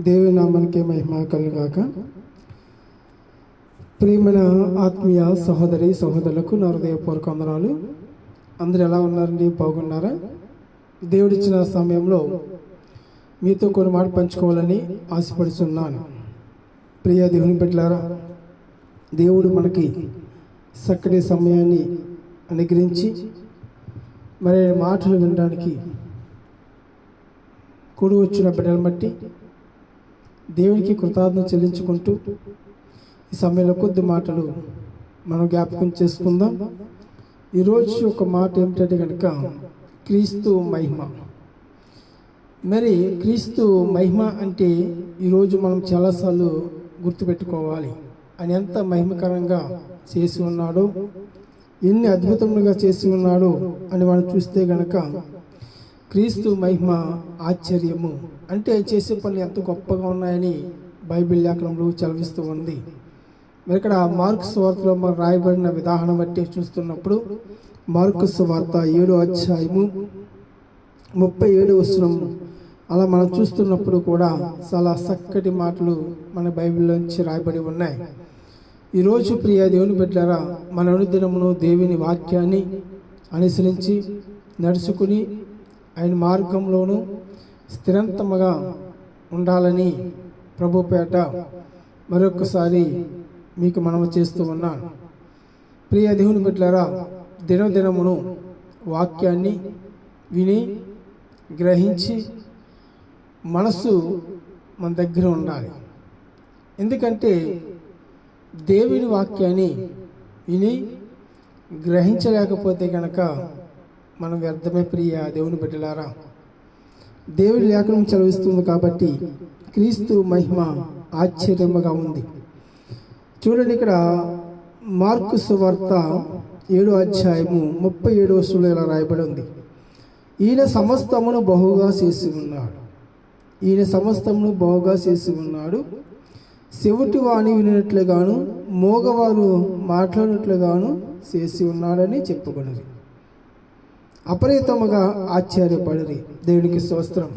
దేవుని నామానికి మహిమ కలుగాక. ప్రియమైన ఆత్మీయ సహోదరి సహోదరులకు నా హృదయపూర్వక వందనాలు. అందరూ ఎలా ఉన్నారండి? బాగున్నారా? దేవుడిచ్చిన సమయంలో మీతో కొన్ని మాట పంచుకోవాలని ఆశపడుతున్నాను. ప్రియ దేవుని బిడ్డలారా, దేవుడు మనకి చక్కటి సమయాన్ని అనుగ్రహించి మరి మాటలు వినడానికి కూడి వచ్చిన బిడ్డలు బట్టి దేవునికి కృతజ్ఞత చెల్లించుకుంటూ ఈ సమయంలో కొద్ది మాటలు మనం జ్ఞాపకం చేసుకుందాం. ఈరోజు ఒక మాట ఏమిటంటే కనుక క్రీస్తు మహిమ. మరి క్రీస్తు మహిమ అంటే ఈరోజు మనం చాలాసార్లు గుర్తుపెట్టుకోవాలి. ఆయన ఎంత మహిమకరంగా చేసి ఉన్నాడో, ఎన్ని అద్భుతములుగా చేసి ఉన్నాడో అని మనం చూస్తే గనక క్రీస్తు మహిమ ఆశ్చర్యము అంటే చేసే పనులు ఎంత గొప్పగా ఉన్నాయని బైబిల్ లేఖనంలో చదివిస్తూ ఉంది. మరి ఇక్కడ మార్కు సువార్తలో మనం రాయబడిన విధానం బట్టి చూస్తున్నప్పుడు మార్కు సువార్త 7వ అధ్యాయము 37వ వచనం అలా మనం చూస్తున్నప్పుడు కూడా చాలా చక్కటి మాటలు మన బైబిల్లోంచి రాయబడి ఉన్నాయి. ఈరోజు ప్రియ దేవుని బిడ్డలారా, మన అనుదినమును దేవుని వాక్యాన్ని అనుసరించి నడుచుకుని ఆయన మార్గంలోనూ స్థిరంతముగా ఉండాలని ప్రభుపేట మరొకసారి మీకు మనవి చేస్తూ ఉన్నాను. ప్రియ దేవుని బిడ్డలారా, దినదినమును వాక్యాన్ని విని గ్రహించి మనసు మన దగ్గర ఉండాలి. ఎందుకంటే దేవుని వాక్యాన్ని విని గ్రహించలేకపోతే కనుక మనం వ్యర్థమే. ప్రియ దేవుని బిడ్డలారా, దేవుని లేఖనం చదివిస్తుంది కాబట్టి క్రీస్తు మహిమ ఆశ్చర్యముగా ఉంది. చూడండి, ఇక్కడ మార్కు సువార్త 7వ అధ్యాయము 37వ వచనంలో ఇలా రాయబడి ఉంది. ఈయన సమస్తమును బహుగా చేసి ఉన్నాడు. ఈయన సమస్తమును బహుగా చేసి ఉన్నాడు. చెవిటి వాణి వినినట్లుగాను మోగవారు మాట్లాడినట్లుగాను చేసి ఉన్నాడని చెప్పుకున్నది. అపరితముగా ఆశ్చర్యపడిరి. దేవునికి స్తోత్రం.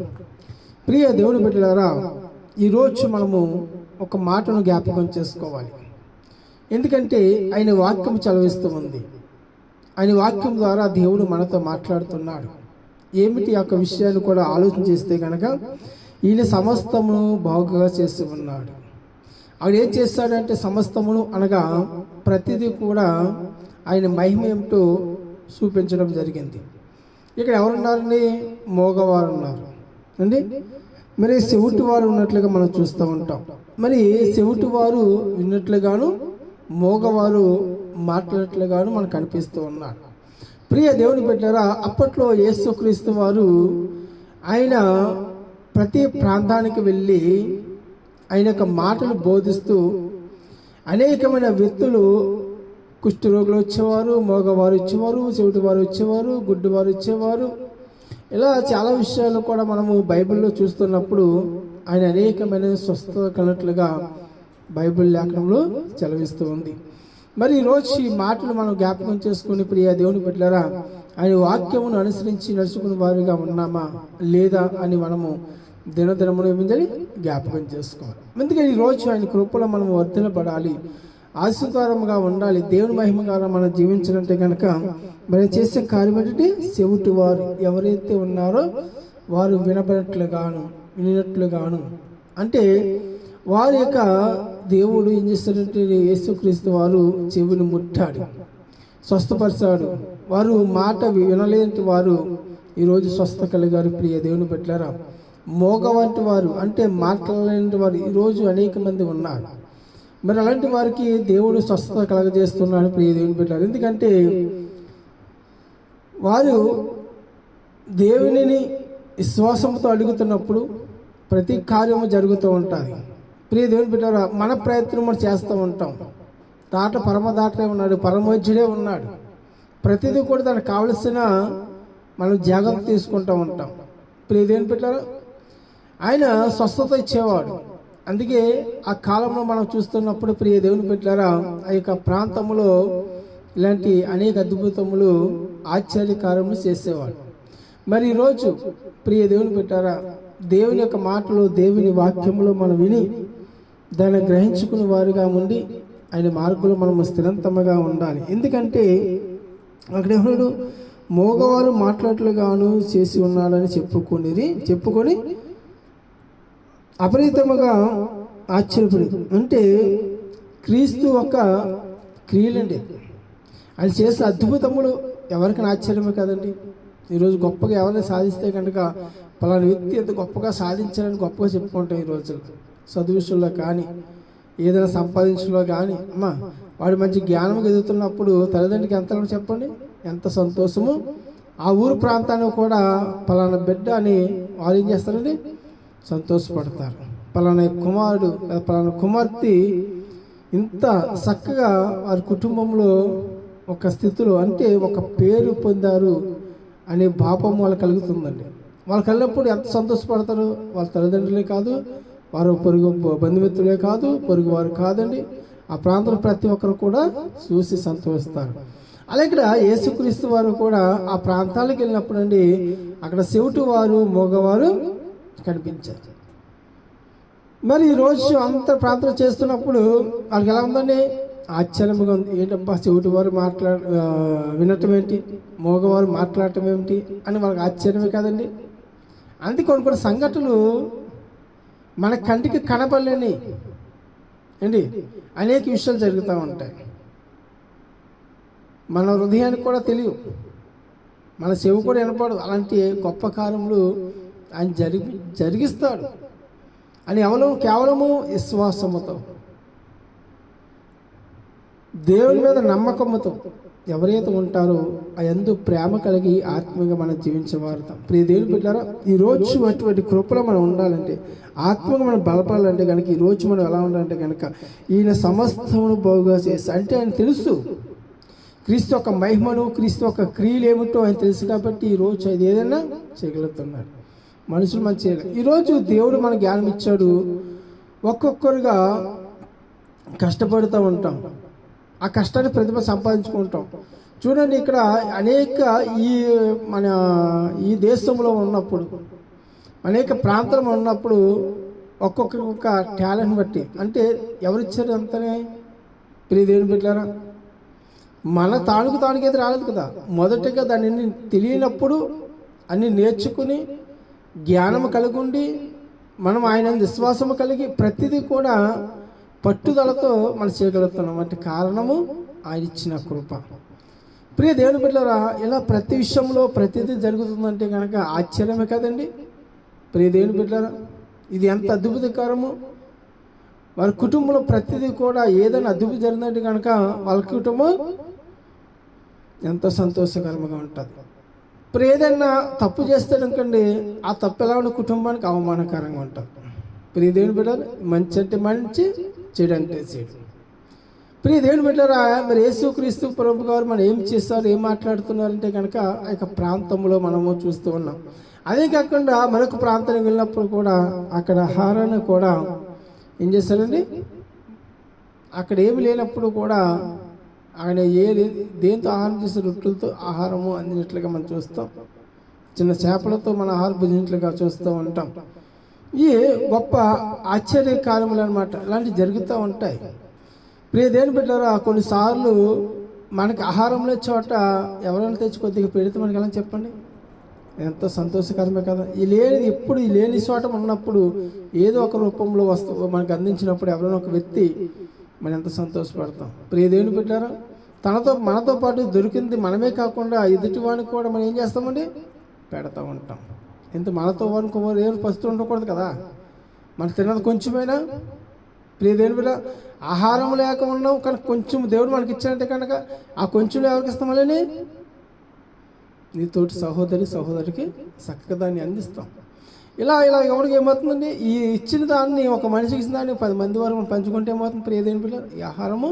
ప్రియ దేవుని బిడ్డలారా, ఈరోజు మనము ఒక మాటను జ్ఞాపకం చేసుకోవాలి. ఎందుకంటే ఆయన వాక్యం చదివిస్తూ ఉంది. ఆయన వాక్యం ద్వారా దేవుడు మనతో మాట్లాడుతున్నాడు. ఏమిటి యొక్క విషయాన్ని కూడా ఆలోచన చేస్తే కనుక ఈయన సమస్తమును బాగుగా చేసి ఉన్నాడు. ఆయన ఏం చేస్తాడంటే సమస్తమును అనగా ప్రతిదీ కూడా ఆయన మహిమ ఏమిటో చూపించడం జరిగింది. ఇక్కడ ఎవరున్నారండి? మోగవారు ఉన్నారు అండి. మరి చెవిటి వారు ఉన్నట్లుగా మనం చూస్తూ ఉంటాం. మరి చెవిటి వారు విన్నట్లుగాను మోగవారు మాట్లాడినట్లుగాను మనకు కనిపిస్తూ ఉన్నారు. ప్రియ దేవుని బిడ్డలారా, అప్పట్లో యేసుక్రీస్తు వారు ఆయన ప్రతి ప్రాంతానికి వెళ్ళి ఆయన యొక్క మాటలు బోధిస్తూ అనేకమైన వ్యక్తులు, కుష్ఠరోగులు వచ్చేవారు, మోగవారు వచ్చేవారు, చెవిటి వారు వచ్చేవారు, గుడ్డివారు వచ్చేవారు. ఇలా చాలా విషయాలు కూడా మనము బైబిల్లో చూస్తున్నప్పుడు ఆయన అనేకమైన స్వస్థత కలిగినట్లుగా బైబిల్ లేఖనంలో చదివిస్తూ ఉంది. మరి ఈరోజు ఈ మాటలు మనం జ్ఞాపకం చేసుకుని ప్రియ దేవుని బిడ్డలారా, ఆయన వాక్యమును అనుసరించి నడుచుకునే వారిగా ఉన్నామా లేదా అని మనము దినదినమును ఏమిందని జ్ఞాపకం చేసుకోవాలి. ఎందుకంటే ఈరోజు ఆయన కృపలో మనం వర్ధిల్లబడాలి, ఆశీర్వాదంగా ఉండాలి. దేవుని మహిమగా మనం జీవించాలంటే కనుక మరి చేసే కార్యం ఏంటంటే చెవిటి వారు ఎవరైతే ఉన్నారో వారు వినినట్లుగాను అంటే వారి యొక్క దేవుడు ఏం చేస్తాడంటే యేసుక్రీస్తు వారు చెవిని ముట్టాడు, స్వస్థపరిచాడు. వారు మాట వినలేని వారు ఈరోజు స్వస్థ కలిగారు. ప్రియ దేవుని బిడ్డలారా, మోగ వంటి వారు అంటే మాట్లాడలేని వారు ఈరోజు అనేక మంది ఉన్నారు. మరి అలాంటి వారికి దేవుడు స్వస్థత కలగజేస్తున్నాడు. ప్రియ దేవుని బిడ్డలారా, ఎందుకంటే వారు దేవునిని విశ్వాసంతో అడుగుతున్నప్పుడు ప్రతి కార్యము జరుగుతూ ఉంటుంది. ప్రియ దేవుని బిడ్డలారా, మన ప్రయత్నం మనం చేస్తూ ఉంటాం. పరమదాటే ఉన్నాడు, పరమోజ్యుడే ఉన్నాడు. ప్రతిదీ కూడా దానికి కావలసిన మనం జాగ్రత్త తీసుకుంటూ ఉంటాం. ప్రియ దేవుని బిడ్డలారా, ఆయన స్వస్థత ఇచ్చేవాడు. అందుకే ఆ కాలంలో మనం చూస్తున్నప్పుడు ప్రియ దేవుని బిడ్డలారా, ఆ యొక్క ప్రాంతంలో ఇలాంటి అనేక ఆశ్చర్యకార్యములు చేసేవాడు. మరి ఈరోజు ప్రియ దేవుని పెట్టారా దేవుని యొక్క మాటలు, దేవుని వాక్యములు మనం విని దాన్ని గ్రహించుకునే వారిగా ఉండి ఆయన మార్గంలో మనము స్థిరంతముగా ఉండాలి. ఎందుకంటే అక్కడ ఎవరు మోగవారు మాట్లాడలుగాను చేసి ఉన్నాడని చెప్పుకొని అపరితముగా ఆశ్చర్యపడి, అంటే క్రీస్తు ఒక క్రియలండి. ఆయన చేసే అద్భుతములు ఎవరికైనా ఆశ్చర్యమే కదండి. ఈరోజు గొప్పగా ఎవరైనా సాధిస్తే కనుక పలానా వ్యక్తి ఎంత గొప్పగా సాధించాలని గొప్పగా చెప్పుకుంటాం. ఈ రోజుల్లో చదువు విషయంలో కానీ, ఏదైనా సంపాదించడంలో కానీ, వాడి మంచి జ్ఞానం ఎదుగుతున్నప్పుడు తల్లిదండ్రులకి ఎంత చెప్పండి, ఎంత సంతోషము. ఆ ఊరు ప్రాంతాన్ని కూడా పలానా బిడ్డ అని వాళ్ళు ఏం చేస్తారండి, సంతోషపడతారు. పలానా కుమారుడు, పలానా కుమార్తె ఇంత చక్కగా వారి కుటుంబంలో ఒక స్థితిలో, అంటే ఒక పేరు పొందారు అనే భావం వాళ్ళకి కలుగుతుందండి. వాళ్ళు కలిగినప్పుడు ఎంత సంతోషపడతారు. వాళ్ళ తల్లిదండ్రులే కాదు, వారు పొరుగు బంధుమిత్రులే కాదు, పొరుగు వారు కాదండి, ఆ ప్రాంతంలో ప్రతి ఒక్కరు కూడా చూసి సంతోషిస్తారు. అలా ఇక్కడ యేసుక్రీస్తు వారు కూడా ఆ ప్రాంతాలకు వెళ్ళినప్పుడు అండి, అక్కడ చెవిటి వారు, మగవారు కనిపించారు. మరి ఈరోజు అంత ప్రార్థన చేస్తున్నప్పుడు వాళ్ళకి ఎలా ఉందండి, ఆశ్చర్యంగా ఉంది. ఏంటబ్బా చెవిటి వారు వినటం ఏంటి, మగవారు మాట్లాడటం ఏమిటి అని వాళ్ళకి ఆశ్చర్యమే కదండి. అందుకే కొన్ని సంఘటనలు మన కంటికి కనపడలేని అండి అనేక విషయాలు జరుగుతూ ఉంటాయి. మన హృదయానికి కూడా తెలియదు, మన చెవి కూడా వినపడు. అలాంటి గొప్ప కార్యములు ఆయన జరిగిస్తాడు అని కేవలము విశ్వాసముతో, దేవుని మీద నమ్మకముతో ఎవరైతే ఉంటారో ఆ యందు ప్రేమ కలిగి ఆత్మీయంగా మనం జీవించవారుతాం. ప్రియ దేవుని బిడ్డలారా, ఈరోజు అటువంటి కృపలో మనం ఉండాలంటే, ఆత్మగా మనం బలపడాలంటే కనుక, ఈరోజు మనం ఎలా ఉండాలంటే కనుక, ఈయన సమస్తమును బాగుగా చేస్తా, అంటే ఆయన తెలుసు క్రీస్తు యొక్క మహిమను, క్రీస్తు యొక్క క్రియలు ఏమిటో ఆయన తెలుసు. కాబట్టి ఈరోజు అది ఏదైనా చేయగలుగుతున్నాడు. మనుషులు మనం చేయలేదు. ఈరోజు దేవుడు మన జ్ఞానం ఇచ్చాడు. ఒక్కొక్కరుగా కష్టపడుతూ ఉంటాం, ఆ కష్టాన్ని ప్రతిభ సంపాదించుకుంటాం. చూడండి, ఇక్కడ అనేక ఈ దేశంలో ఉన్నప్పుడు, అనేక ప్రాంతంలో ఉన్నప్పుడు ఒక్కొక్క టాలెంట్ బట్టి, అంటే ఎవరిచ్చారు అంతనే ప్రియ దేవుని బిడ్డలారా, మన తానుకైతే రాలేదు కదా. మొదటగా దాన్ని తెలియనప్పుడు అన్ని నేర్చుకుని జ్ఞానము కలిగి మనం ఆయన విశ్వాసము కలిగి ప్రతిదీ కూడా పట్టుదలతో మనం చేయగలుగుతున్నాం. అంటే కారణము ఆయన ఇచ్చిన కృప. ప్రియ దేవుని బిడ్డలారా, ఇలా ప్రతి విషయంలో ప్రతిదీ జరుగుతుందంటే కనుక ఆశ్చర్యమే కదండి. ప్రియ దేవుని బిడ్డలారా, ఇది ఎంత అద్భుతకరము. వాళ్ళ కుటుంబంలో ప్రతిదీ కూడా ఏదైనా అద్భుతం జరిగిందంటే కనుక వాళ్ళ కుటుంబం ఎంతో సంతోషకరంగా ఉంటుంది. ఇప్పుడు ఏదైనా తప్పు చేస్తే అనుకోండి, ఆ తప్పు ఎలా ఉండే కుటుంబానికి అవమానకరంగా ఉంటుంది. ప్రియ దేవుని బిడ్డలారా, మంచి అంటే మంచి, చెడు అంటే చెడు. ప్రియ దేవుని బిడ్డలారా, మరి యేసుక్రీస్తు ప్రభు గారు మనం ఏం చేస్తారు, ఏం మాట్లాడుతున్నారంటే కనుక ఆ యొక్క ప్రాంతంలో మనము చూస్తూ ఉన్నాం. అదే కాకుండా మరొక ప్రాంతానికి వెళ్ళినప్పుడు కూడా అక్కడ ఆహారాన్ని కూడా ఏం చేస్తారండి, అక్కడ ఏమి లేనప్పుడు కూడా ఆయన దేంతో ఆహారం చేసే రొట్టెలతో ఆహారము అందినట్లుగా మనం చూస్తాం. చిన్న చేపలతో మన ఆహారం భుజించినట్లుగా చూస్తూ ఉంటాం. ఈ గొప్ప ఆశ్చర్యకార్యములు అనమాట, ఇలాంటివి జరుగుతూ ఉంటాయి. ప్రియ దేవుని బిడ్డలారా, కొన్నిసార్లు మనకి ఆహారం లేని చోట ఎవరైనా తెచ్చి కొద్దిగా పెడితే మనకి ఎలా చెప్పండి, ఎంతో సంతోషకరమే కదా. ఈ లేని చోట ఉన్నప్పుడు ఏదో ఒక రూపంలో వస్తువు మనకు అందించినప్పుడు ఎవరైనా ఒక వ్యక్తి మనం ఎంత సంతోషపడతాం. ప్రియ దేవుని బిడ్డలారా, మనతో పాటు దొరికింది మనమే కాకుండా ఎదుటి వానికి కూడా మనం ఏం చేస్తామండి, పెడతా ఉంటాం. ఎంత మనతో వానికి ఏమైనా పస్తు ఉండకూడదు కదా. మనకు తిన్నది కొంచెమైనా. ప్రియ దేవుని బిడ్డ, ఆహారం లేక ఉన్నాం కానీ కొంచెం దేవుడు మనకి ఇచ్చాడంటే కనుక ఆ కొంచెంలో ఎవరికి ఇస్తాం, మళ్ళీ నీ తోటి సహోదరికి చక్కగా దాన్ని అందిస్తాం. ఇలా ఎవరికి ఏమవుతుందండి, ఈ ఇచ్చిన దాన్ని ఒక మనిషికి ఇచ్చిన దాన్ని 10 మంది వరకు మనం పంచుకుంటే ఏమవుతుంది. ప్రియ దేవుని బిడ్డ, ఈ ఆహారము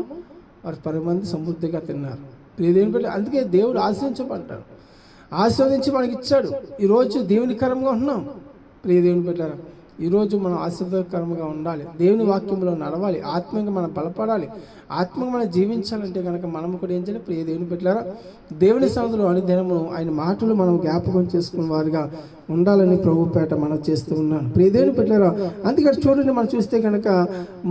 వారు 10 మంది సమృద్ధిగా తిన్నారు. ప్రియ దేవుని బిడ్డ, అందుకే దేవుడు ఆశీర్వదించి మనకి ఇచ్చాడు. ఈరోజు దేవునికరంగా ఉంటున్నాం. ప్రియ దేవుని బిడ్డ, ఈరోజు మనం ఆశీర్వాదకరంగా ఉండాలి, దేవుని వాక్యంలో నడవాలి, ఆత్మీయంగా మనం బలపడాలి, ఆత్మీయంగా మనం జీవించాలంటే కనుక మనం కూడా ఏం చేయాలి? ప్రియ దేవుని బిడ్డలారా, దేవుని సన్నిధిలో అనుదినము ఆయన మాటలు మనం జ్ఞాపకం చేసుకున్న వారిగా ఉండాలని ప్రభుపేట మనం చేస్తూ ఉన్నాను. ప్రియ దేవుని బిడ్డలారా, అందుకని చూడండి, మనం చూస్తే కనుక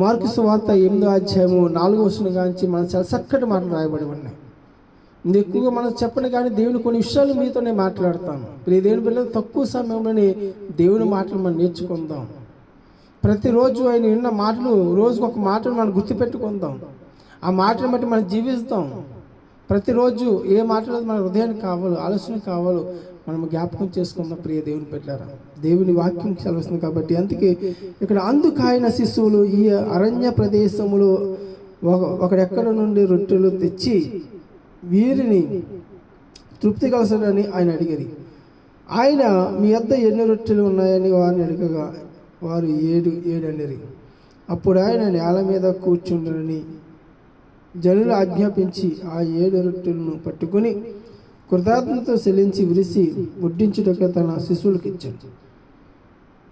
మార్కు సువార్త 8వ అధ్యాయము 4వ వచనం కాంచి మనం చాలా చక్కటి మాటలు రాయబడి ఉన్నాయి. ఎక్కువగా మనం చెప్పను కానీ దేవుని కొన్ని విషయాలు మీతోనే మాట్లాడతాను. ప్రియ దేవుని బిడ్డలు, తక్కువ సమయంలోనే దేవుని మాటలు మనం నేర్చుకుందాం. ప్రతిరోజు ఆయన విన్న మాటలు, రోజుకు ఒక మాటను మనం గుర్తుపెట్టుకుందాం. ఆ మాటను బట్టి మనం జీవిస్తాం. ప్రతిరోజు ఏ మాటలు మన హృదయానికి కావాలో, ఆలోచన కావాలో మనం జ్ఞాపకం చేసుకుందాం. ప్రియ దేవుని బిడ్డలారా, దేవుని వాక్యం చదవస్తుంది కాబట్టి అందుకే ఇక్కడ అందుకాయన శిశువులు ఈ అరణ్య ప్రదేశములు ఒకడెక్కడ నుండి రొట్టెలు తెచ్చి వీరిని తృప్తి కలసడని ఆయన అడిగారు. ఆయన, మీ వద్ద ఎన్ని రొట్టెలు ఉన్నాయని వారిని అడగగా వారు 7 అనిరి. అప్పుడు ఆయన నేల మీద కూర్చుండని జనులు ఆజ్ఞాపించి ఆ 7 రొట్టెలను పట్టుకుని కృతజ్ఞతతో చెల్లించి విరిసి వడ్డించుటకు తన శిశువులకు ఇచ్చాడు.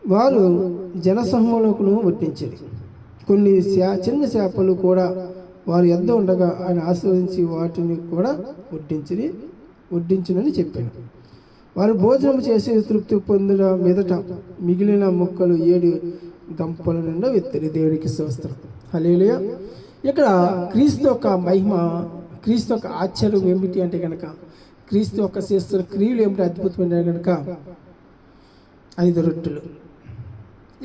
వారు జనసమూహములను వడ్డించారు. కొన్ని చిన్న చేపలు కూడా వారి యొద్ద ఉండగా ఆయన ఆశీర్వదించి వాటిని కూడా వడ్డించునని చెప్పాను. వారు భోజనం చేసి తృప్తి పొందిన మీదట మిగిలిన ముక్కలు 7 గంపల నిండా విత్తరి. దేవునికి స్తోత్రం. హల్లెలూయా. ఇక్కడ క్రీస్తు యొక్క మహిమ, క్రీస్తు యొక్క ఆశ్చర్యం ఏమిటి అంటే కనుక, క్రీస్తు యొక్క చేస్తున్న క్రియలు ఏమిటి అద్భుతమైన కనుక 5 రొట్టెలు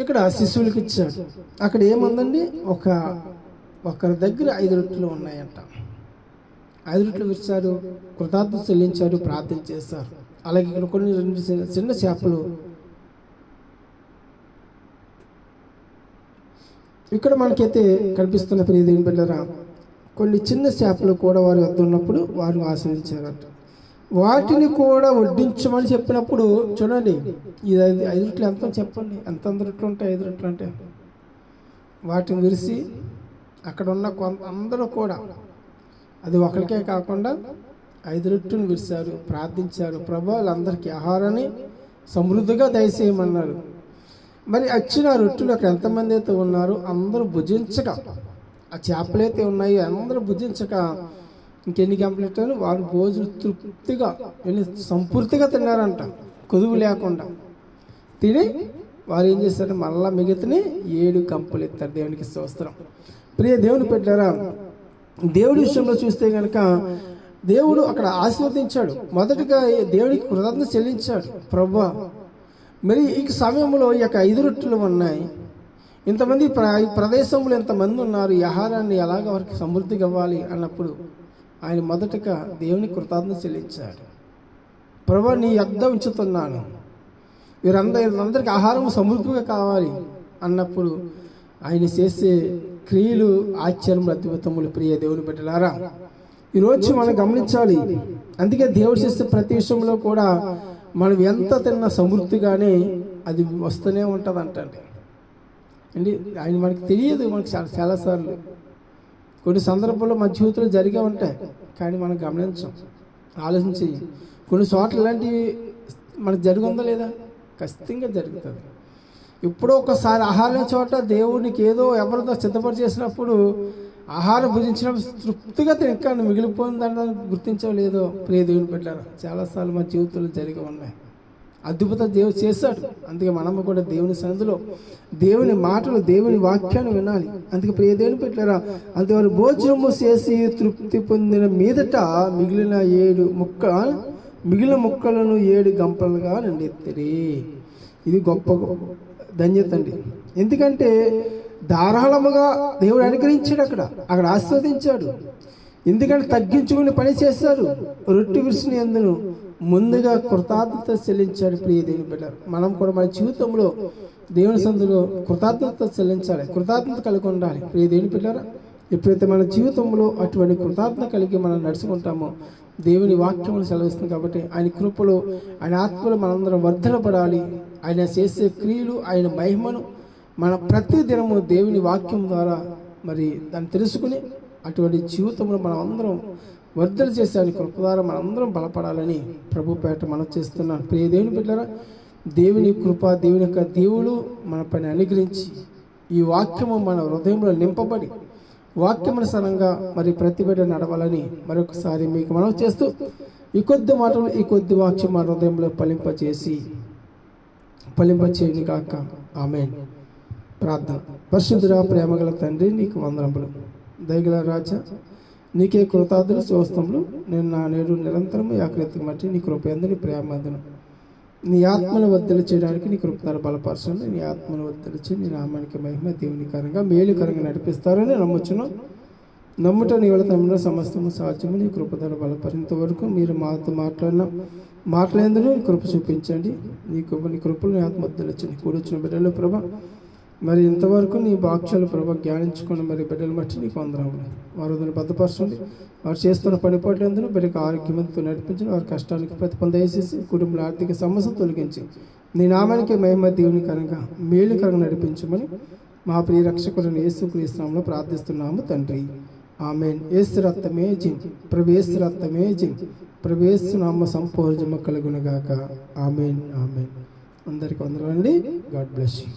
ఇక్కడ శిశువులకు ఇచ్చాడు. అక్కడ ఏముందండి? ఒకరి దగ్గర 5 రొట్టెలు ఉన్నాయంట. 5 రొట్టెలు విరిచారు, కృతజ్ఞత చెల్లించారు, ప్రార్థన చేశారు. అలాగే ఇక్కడ కొన్ని 2 చిన్న చేపలు. ఇక్కడ మనకైతే కనిపిస్తున్న ప్రియ దేవుని బిడ్డలారా, కొన్ని చిన్న చేపలు కూడా వారు వద్ద ఉన్నప్పుడు వారు ఆశ్రయించారంట. వాటిని కూడా వడ్డించమని చెప్పినప్పుడు చూడండి, ఇది 5 రొట్టెలు ఎంత చెప్పండి, ఎంత రొట్టెలు ఉంటాయి? 5 రొట్టెలు అంటే వాటిని విరిసి అక్కడ ఉన్న అందరూ కూడా, అది ఒకరికే కాకుండా 5 రొట్టెలు విరిశారు, ప్రార్థించారు, ప్రభు వాళ్ళందరికీ ఆహారాన్ని సమృద్ధిగా దయచేయమన్నారు. మరి వచ్చిన రొట్టెలు అక్కడ ఎంతమంది అయితే ఉన్నారో అందరూ భుజించక, ఆ చేపలైతే ఉన్నాయి అందరూ భుజించక ఇంకెన్ని కంప్లీట్ అయ్యారు? వాళ్ళు భోజనం తృప్తిగా సంపూర్తిగా తిన్నారంట, కొదువు లేకుండా తిని వారు ఏం చేశారు? మళ్ళా మిగతాని 7 కంపులు ఎత్తారు. దేవునికి స్తోత్రం. ప్రియ దేవుని బిడ్డలారా, దేవుడి విషయంలో చూస్తే కనుక దేవుడు అక్కడ ఆశీర్వదించాడు. మొదటిగా దేవుడికి కృతజ్ఞత చెల్లించాడు. ప్రభువా, మరి ఈ సమయంలో ఈ యొక్క 5 రొట్టెలు ఉన్నాయి, ఇంతమంది ప్రదేశంలో ఎంతమంది ఉన్నారు, ఈ ఆహారాన్ని ఎలాగ వారికి సమృద్ధిగా ఇవ్వాలి అన్నప్పుడు ఆయన మొదటగా దేవునికి కృతజ్ఞత చెల్లించాడు. ప్రభువా, నీ యొద్ద ఉంచుతున్నాను, వీరందరికీ ఆహారం సమృద్ధిగా కావాలి అన్నప్పుడు ఆయన చేసే క్రియలు ఆశ్చర్యం అద్భుతములు. ప్రియ దేవుని బిడ్డలారా, ఈరోజు మనం గమనించాలి. అందుకే దేవుడు చేసే ప్రతి విషయంలో కూడా మనం ఎంత తిన్నా సమృద్ధిగానే అది వస్తూనే ఉంటుంది అంటండి. ఆయన మనకి తెలియదు. మనకి చాలాసార్లు కొన్ని సందర్భాల్లో మన జీవితంలో జరిగే ఉంటాయి, కానీ మనం గమనించాం, ఆలోచించి. కొన్ని చోట్ల ఇలాంటివి మనకు జరుగుందా లేదా? ఖచ్చితంగా జరుగుతుంది. ఎప్పుడో ఒకసారి ఆహారం చోట దేవునికి ఏదో ఎవరితో సిద్ధపడి చేసినప్పుడు ఆహారం భుజించినప్పుడు తృప్తిగా ఇంకా మిగిలిపోయిందని గుర్తించలేదో. ప్రియ దేవుని బిడ్డలారా, చాలాసార్లు మన జీవితంలో జరిగి ఉన్నాయి. అద్భుత దేవుడు చేశాడు. అందుకే మనము కూడా దేవుని సన్నిధిలో దేవుని మాటలు, దేవుని వాక్యాన్ని వినాలి. అందుకే ప్రియ దేవుని బిడ్డలారా, అంతవరకు భోజనము చేసి తృప్తి పొందిన మీదట మిగిలిన ముక్కలను 7 గంపలుగా నిండెత్తిరి. ఇది గొప్ప ధన్యత అండి. ఎందుకంటే ధారాళముగా దేవుడు అనుగ్రహించాడు, అక్కడ ఆస్వాదించాడు. ఎందుకంటే తగ్గించుకుని పని చేశారు. రొట్టె విరిసిన యందును ముందుగా కృతజ్ఞత చెల్లించాడు. ప్రియ దేవుని బిడ్డలారా, మనం కూడా మన జీవితంలో దేవుని సన్నిధిలో కృతజ్ఞత చెల్లించాలి, కృతజ్ఞత కలిగి ఉండాలి. ప్రియ దేవుని బిడ్డలారా, ఎప్పుడైతే మన జీవితంలో అటువంటి కృతజ్ఞత కలిగి మనం నడుచుకుంటామో దేవుని వాక్యములు సెలవిస్తుంది. కాబట్టి ఆయన కృపలో, ఆయన ఆత్మలో మనందరం వర్ధనపడాలి. ఆయన చేసే క్రియలు, ఆయన మహిమను మన ప్రతి దినము దేవుని వాక్యం ద్వారా మరి దాన్ని తెలుసుకుని అటువంటి జీవితంలో మనం అందరం వర్ధన చేసే ఆయన కృప ద్వారా మనందరం బలపడాలని ప్రభు పేట మనం చేస్తున్నాను. ప్రియ దేవుని బిడ్డలారా, దేవుని కృప, దేవుని యొక్క దేవుడు మన పని అనుగ్రహించి ఈ వాక్యము మన హృదయంలో నింపబడి వాక్యమునుసారంగా మరి ప్రతి బిడ్డ నడవాలని మరొకసారి మీకు మనం చేస్తూ ఈ కొద్ది మాటలు, ఈ కొద్ది వాక్యం మన హృదయంలో ఫలింపచేయును కాక. ఆమేన్. ప్రార్థన. పరిశుద్ధుడా, ప్రేమగల తండ్రి, నీకు వందనములు. దయగల రాజా, నీకే కృతజ్ఞతలు స్తోత్రములు. నేను నా నేడు నిరంతరము ఆకృతికి మట్టి నీ కృపయందు, నీ ప్రేమందును నీ ఆత్మను వర్ధలు చేయడానికి నీ కృపను బలపరచండి. నీ ఆత్మను వర్ధలిచి నీ నామానికి మహిమ దేవునికరంగా మేలుకరంగా నడిపిస్తారని నమ్ముట నీ వల్ల తమ్ముడు సమస్తము సాధ్యము. నీ కృపను బలపరినంత వరకు మీరు మాతో మాట్లాడేందుకు కృప చూపించండి. నీ కృపలు నీ ఆత్మ వర్ధలిచ్చండి. కూడొచ్చిన బిడ్డలు ప్రభా, మరి ఇంతవరకు నీ వాక్యాలు ప్రభా జ్ఞానించుకుని మరి బిడ్డలు బట్టి నీకు వందనములు. వారు భద్రపరచండి. వారు చేస్తున్న పనిపాట్లందుకు బిడ్డకు ఆరోగ్యవంతులు నడిపించండి. వారి కష్టానికి ప్రతిఫలం దయచేసి కుటుంబంలో ఆర్థిక సమస్యలు తొలగించి నీ నామానికి మహిమ దేవునికరంగా మేలుకరంగా నడిపించమని మా ప్రియ రక్షకుడిని యేసుక్రీస్తు నామములో ప్రార్థిస్తున్నాము తండ్రి. ఆమేన్. యేసు రక్తమే జయం, ప్రభు యేసు రక్తమే జయం, ప్రభు యేసు నామ సంపూర్ణ కలుగునుగాక. ఆమేన్. ఆమేన్. అందరికీ వందనాలండి. God bless you.